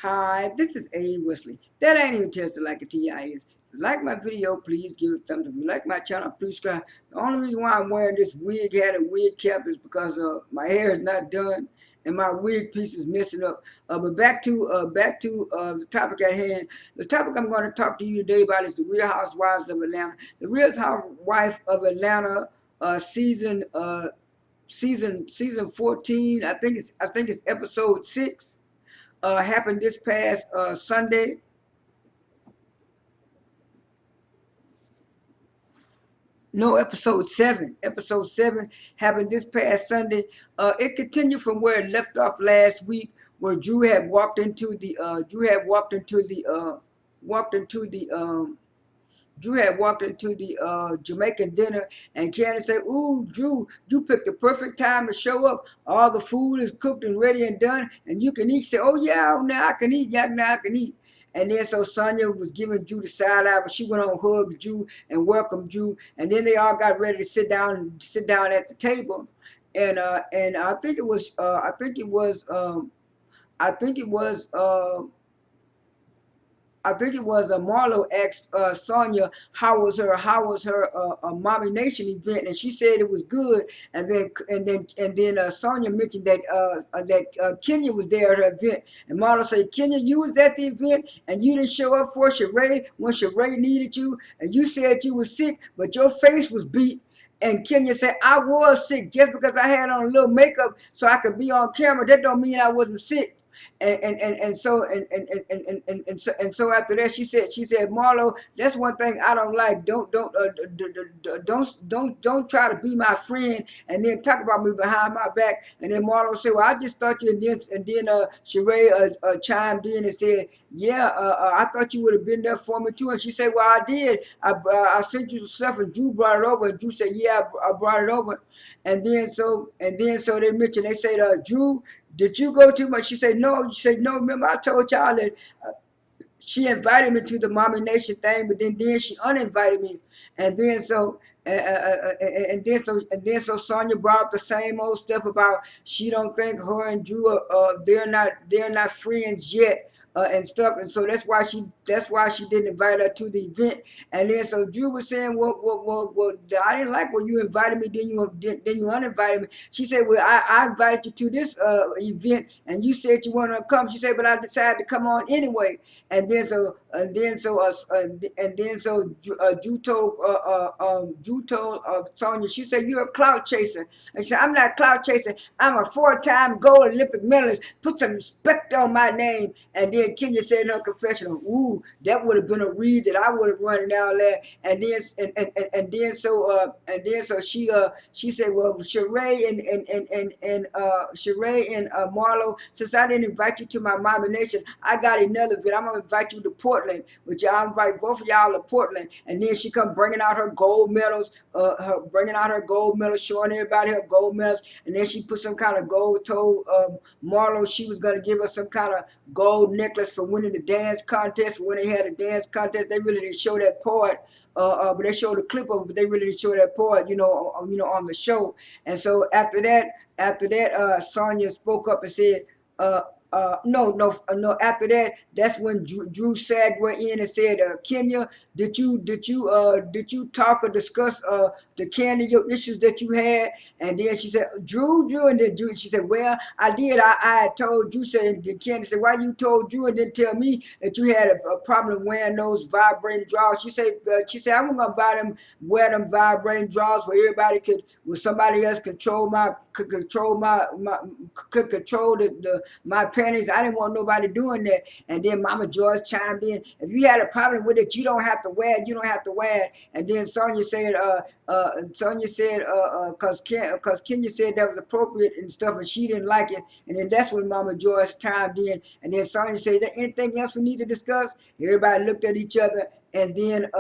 Hi, this is A. Wesley. That ain't even tested like a TI is. If you like my video, please give it a thumbs up. If you like my channel, please subscribe. The only reason why I'm wearing this wig hat and wig cap is because my hair is not done and my wig piece is messing up. But back to the topic at hand. The topic I'm going to talk to you today about is the Real Housewives of Atlanta. The Real Housewife of Atlanta season 14. I think it's episode 6. Happened this past Sunday. No, episode 7. Episode 7 happened this past Sunday. It continued from where it left off last week, where Drew had walked into the Jamaican dinner, and Candace said, "Ooh, Drew, you picked the perfect time to show up. All the food is cooked and ready and done, and you can eat." She said, "Oh yeah, now I can eat. Yeah, now I can eat." And then so Sanya was giving Drew the side eye, but she went on hugged Drew and welcomed Drew, and then they all got ready to sit down at the table, and I think it was Marlo asked Sonya how was her Mommy Nation event, and she said it was good. And then Sonya mentioned that Kenya was there at her event, and Marlo said, "Kenya, you was at the event and you didn't show up for Sheree when Sheree needed you, and you said you was sick, but your face was beat." And Kenya said, "I was sick. Just because I had on a little makeup so I could be on camera, that don't mean I wasn't sick." And so after that, she said, "Marlo, that's one thing I don't like. Don't try to be my friend and then talk about me behind my back." And then Marlo said, "Well, I just thought you." And then Sheree chimed in and said, "Yeah, I thought you would have been there for me too." And she said, "Well, I did. I sent you some stuff, and Drew brought it over." And Drew said, "Yeah, I brought it over." And then so they said, "Drew, did you go too much?" She said, "No." She said, "No, remember I told y'all that she invited me to the Mommy Nation thing, but then she uninvited me." And then so and then so Sonya brought up the same old stuff about she don't think her and Drew they're not friends yet, and stuff. And so that's why she didn't invite her to the event. And then so Drew was saying, "Well, I didn't like when you invited me, then you uninvited me." She said, "Well, I invited you to this event, and you said you wanted to come." She said, "But I decided to come on anyway." And then so Drew told Sonya. She said, "You're a clout chaser." And she said, "I'm not a clout chaser. I'm a 4-time gold Olympic medalist. Put some respect on my name." And then Kenya said in her confessional, "Ooh, that would have been a read that I would have run and all that." And then so she said, "Well, Sheree and Marlo, since I didn't invite you to my nomination, I got another event. I'm gonna invite you to Portland, which I'll invite both of y'all to Portland." And then she come bringing out her gold medals, showing everybody her gold medals. And then she put some kind of gold, told Marlo she was gonna give her some kind of gold necklace for winning the dance contest. When they had a dance contest, they really didn't show that part, but they showed a clip of it, but they really didn't show that part, on the show. And so after that, Sonya spoke up and said, no. After that, that's when Drew segued in and said, "Kenya, did you talk or discuss the Candy your issues that you had?" And then she said, "Drew," and then Drew, she said, "Well, I did. I had told Drew." Said Candy said, "Why you told Drew and didn't tell me that you had a problem wearing those vibrating drawers?" She said, "I wasn't gonna wear them vibrating drawers where somebody else could control my panties. I didn't want nobody doing that." And then Mama Joyce chimed in, "If you had a problem with it, you don't have to wear it. You don't have to wear it." And then Sonya said, cause Kenya said that was appropriate and stuff, and she didn't like it. And then that's when Mama Joyce chimed in. And then Sonya said, "Is there anything else we need to discuss?" Everybody looked at each other, and then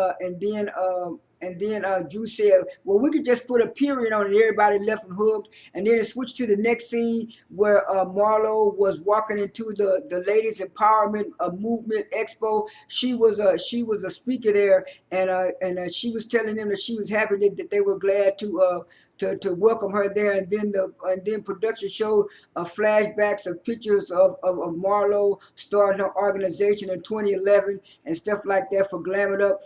Drew said, "Well, we could just put a period on it." Everybody left and hugged. And then it switched to the next scene where Marlo was walking into the Ladies Empowerment Movement Expo. She was a speaker there, and she was telling them that she was happy that they were glad to welcome her there. And then production showed flashbacks of pictures of Marlo starting her organization in 2011 and stuff like that for glamored up,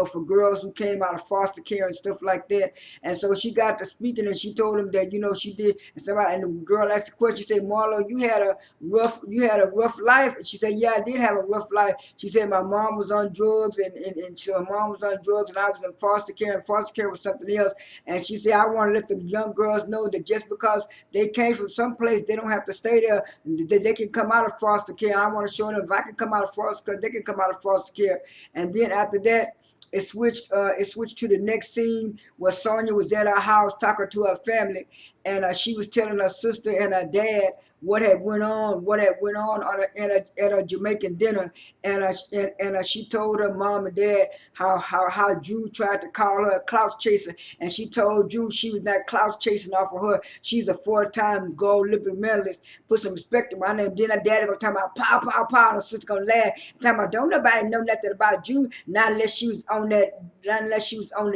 for girls who came out of foster care and stuff like that. And so she got to speaking and she told him that she did. And the girl asked the question. She said, Marlo, you had a rough life. And she said, yeah, I did have a rough life. She said my mom was on drugs my mom was on drugs and I was in foster care, and foster care was something else. And she said, I want to let the young girls know that just because they came from someplace, they don't have to stay there. They can come out of foster care. I want to show them if I can come out of foster care, they can come out of foster care. And then after that, it switched to the next scene where Sanya was at her house talking to her family, and she was telling her sister and her dad what had went on at a Jamaican dinner, and she told her mom and dad how Drew tried to call her a clout chaser, and she told Drew she was not clout chasing off of her. She's a 4-time gold Olympic medalist. Put some respect in my name. Then her daddy gonna talk about pow pow pow, and her sister gonna laugh, talking about don't nobody know nothing about Drew, not unless she was on the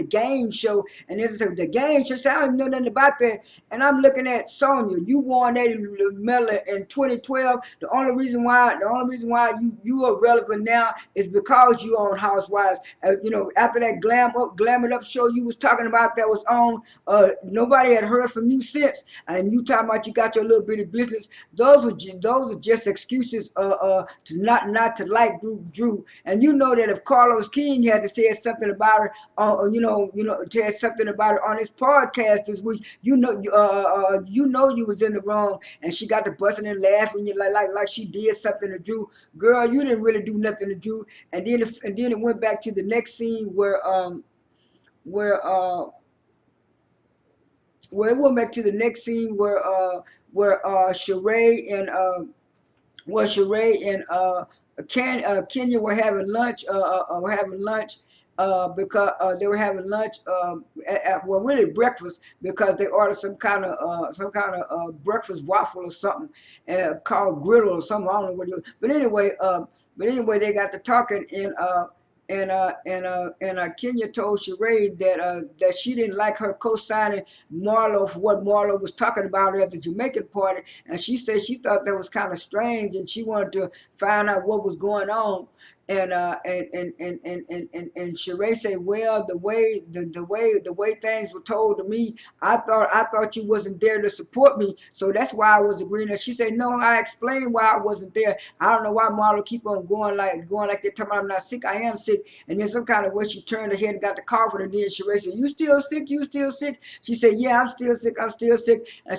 game show. And this is the game show. So I don't know nothing about that. And I'm looking at Sonya. You won that medal in 2012. The only reason why you are relevant now is because you on Housewives. After that glamored up show you was talking about that was on, nobody had heard from you since. And you talking about you got your little bitty business. Those are just excuses to not to like Drew. And you know that if Carlos King had to say something about her, said something about her on his podcast this week, you know you was in the wrong, and she got to busting and laughing like she did something to Drew. Girl, you didn't really do nothing to Drew. And then it went back to the next scene where it went back to the next scene where Sheree and Kenya were having lunch. Because they were having lunch, really breakfast, because they ordered some kind of breakfast waffle or something called griddle or something. I don't know what it was. But anyway, they got to talking, and Kenya told Sheree that she didn't like her co-signing Marlo for what Marlo was talking about at the Jamaican party, and she said she thought that was kind of strange, and she wanted to find out what was going on. And Sheree said, well, the way things were told to me, I thought you wasn't there to support me, so that's why I was agreeing. And she said, no, I explained why I wasn't there. I don't know why Marlo keep on going like they're talking about I'm not sick. I am sick. And then some kind of way she turned her head and got the coffin, and then Sheree said, you still sick? You still sick? She said, yeah, I'm still sick. And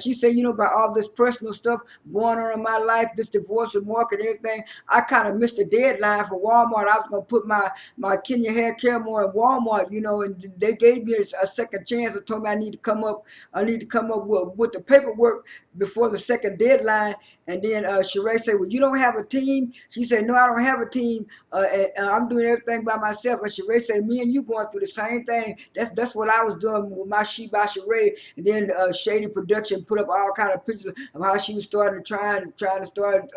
she said, about all this personal stuff going on in my life, this divorce with Mark and everything, I kind of missed the deadline for Walmart. I was gonna put my Kenya hair care more in Walmart, and they gave me a second chance and told me I need to come up with the paperwork before the second deadline. And then Sheree said, well, you don't have a team? She said, no, I don't have a team. I'm doing everything by myself. And Sheree said, me and you going through the same thing. That's what I was doing with my She by Sheree. And then Shady Production put up all kind of pictures of how she was trying to start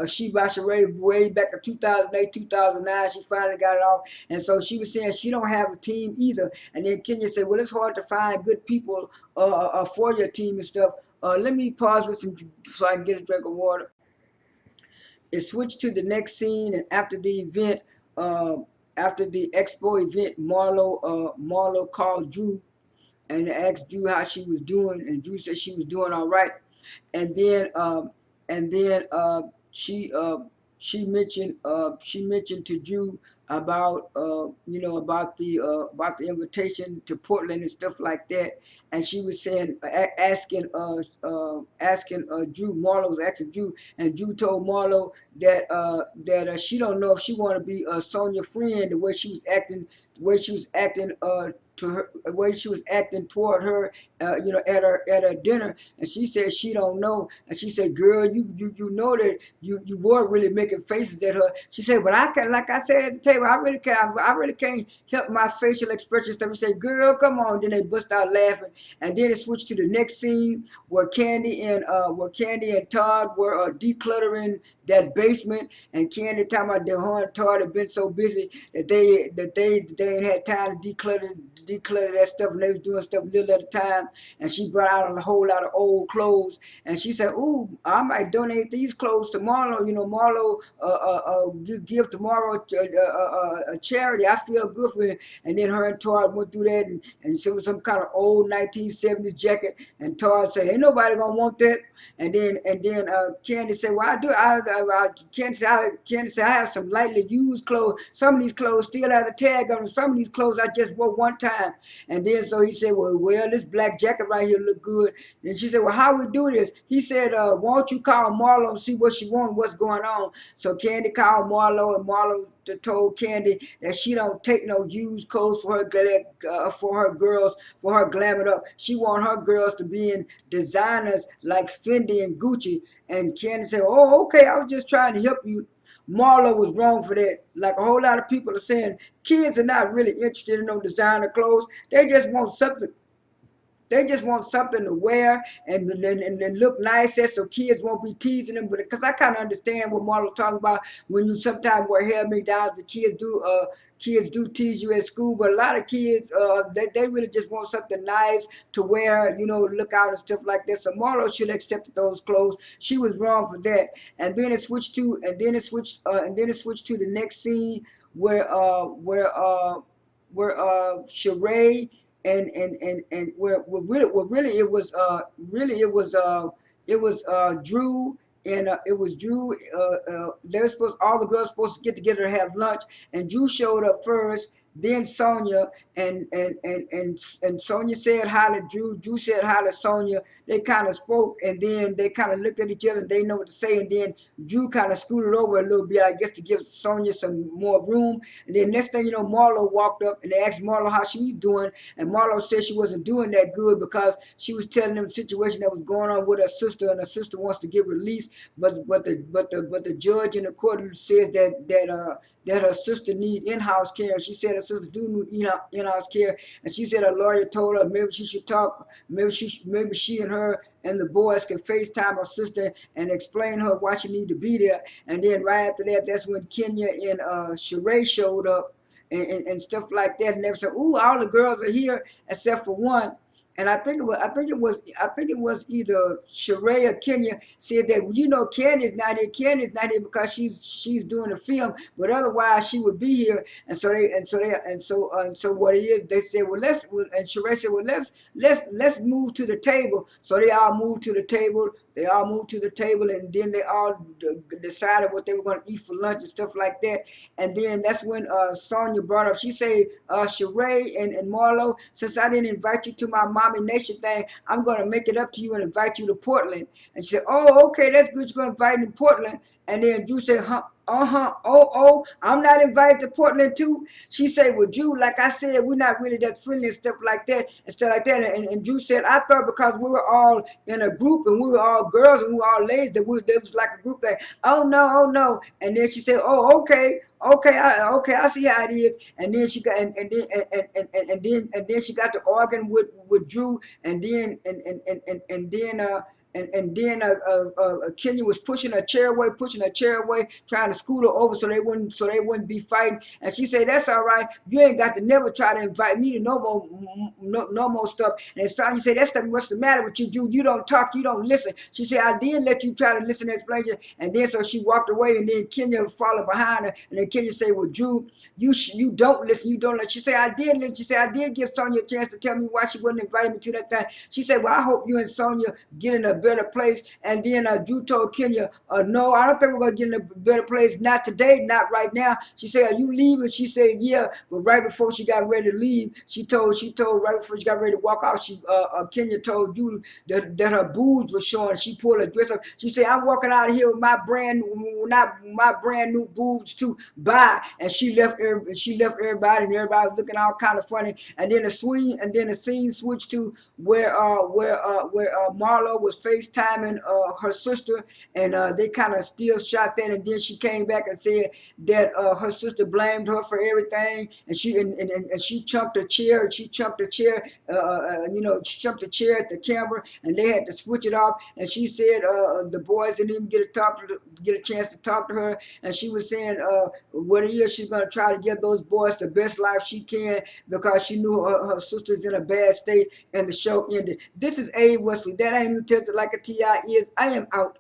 She by Sheree way back in 2008, 2009. She finally got it off. And so she was saying she don't have a team either. And then Kenya said, well, it's hard to find good people for your team and stuff. Let me pause this so I can get a drink of water. It switched to the next scene, and after the event, after the expo event, Marlo called Drew and asked Drew how she was doing, and Drew said she was doing all right. And then she mentioned to Drew about about the invitation to Portland and stuff like that. And she was saying, asking Drew, Marlo was asking Drew, and Drew told Marlo that she don't know if she want to be Sonya's friend, the way she was acting to her, the way she was acting toward her, at her dinner. And she said she don't know. And she said, girl, you know that you were really making faces at her. She said, but like I said at the okay, well, I really can't help my facial expression stuff. He said, girl, come on. Then they bust out laughing. And then it switched to the next scene where Candy and Todd were decluttering that basement, and Candy talking about their her and Todd had been so busy that they ain't had time to declutter that stuff, and they was doing stuff little at a time. And she brought out a whole lot of old clothes, and she said, ooh, I might donate these clothes to Marlo. You know, Marlo give tomorrow a charity. I feel good for it. And then her and Todd went through that, and so some kind of old 1970s jacket. And Todd said, ain't nobody gonna want that. And then Candy said, well, I do. Candy said, I have some lightly used clothes. Some of these clothes still have a tag on them. Some of these clothes I just wore one time. And then so he said, well, this black jacket right here look good. And she said, well, how we do this? He said, why don't you call Marlo and see what she wants, what's going on? So Candy called Marlo, and Marlo told Candy that she don't take no used clothes for her girls, for her glamour up. She want her girls to be in designers like Fendi and Gucci. And Candy said, oh, okay, I was just trying to help you. Marlo was wrong for that. Like a whole lot of people are saying, kids are not really interested in no designer clothes. They just want something. They just want something to wear and look nice at, so kids won't be teasing them. But because I kind of understand what Marlo's talking about, when you sometimes wear hair McDowell's, the kids do tease you at school. But a lot of kids, they really just want something nice to wear, you know, look out and stuff like that. So Marlo should have accepted those clothes. She was wrong for that. And then it switched to the next scene where Sheree and where really it was Drew, and all the girls supposed to get together to have lunch, and Drew showed up first, then Sanya, and Sanya said hi to Drew. Drew said hi to Sanya. They kind of spoke, and then they kind of looked at each other, and they know what to say. And then Drew kind of scooted over a little bit, I guess, to give Sanya some more room. And then next thing you know, Marlo walked up, and they asked Marlo how she was doing, and Marlo said she wasn't doing that good because she was telling them the situation that was going on with her sister, and her sister wants to get released, but the judge in the court says that her sister need in-house care. She said her sister do need in-house care, and she said her lawyer told her maybe she should talk, maybe she and her and the boys could FaceTime her sister and explain her why she need to be there. And then right after that, that's when Kenya and Sheree showed up and stuff like that, and they said, ooh, all the girls are here except for one. And I think it was either Sheree or Kenya said that, you know, Candy's not here. Candy's not here because she's doing the film, but otherwise she would be here. And so what it is, they said, and Sheree said, well, let's move to the table. So they all moved to the table. And then they all decided what they were going to eat for lunch and stuff like that. And then that's when Sanya brought up, she said, Sheree and Marlo, since I didn't invite you to my Mommy Nation thing, I'm going to make it up to you and invite you to Portland. And she said, oh, okay, that's good. You're going to invite me to Portland. And then Drew said, I'm not invited to Portland too. She said, well, Drew, like I said, we're not really that friendly and stuff like that and stuff like that. And Drew said, I thought because we were all in a group and we were all girls and we were all ladies that there was like a group thing. Oh no. And then she said, oh, okay, I see how it is. And then she got and then she got to arguing with Drew, and then Kenya was pushing her chair away, trying to scoot her over so they wouldn't be fighting. And she said, "That's all right. You ain't got to never try to invite me to no more stuff." And Sonya said, "That's what's the matter with you, Drew? You don't talk, you don't listen." She said, "I did let you try to listen to explanation." And then so she walked away, and then Kenya followed behind her. And then Kenya said, "Well, Drew, you don't listen. You don't listen." She said, "I did listen." She said, "I did give Sonya a chance to tell me why she wouldn't invite me to that thing." She said, "Well, I hope you and Sonya get in a better place." And then Drew told Kenya, "No, I don't think we're gonna get in a better place. Not today, not right now." She said, "Are you leaving?" She said, "Yeah." But right before she got ready to leave, she told right before she got ready to walk out, Kenya told Drew that her boobs were showing. She pulled her dress up. She said, "I'm walking out of here with my brand not my brand new boobs to buy. And she left everybody, and everybody was looking all kind of funny. And then the scene switched to where Marlo was FaceTiming her sister, and they kind of still shot that. And then she came back and said that her sister blamed her for everything, and she chunked her chair, and she chunked her chair, she chunked the chair at the camera, and they had to switch it off. And she said the boys didn't even get a chance to talk to her, and she was saying what a year she's gonna try to give those boys the best life she can because she knew her sister's in a bad state, and the show ended. This is A. Wesley. That ain't even tested like a TI is. I am out.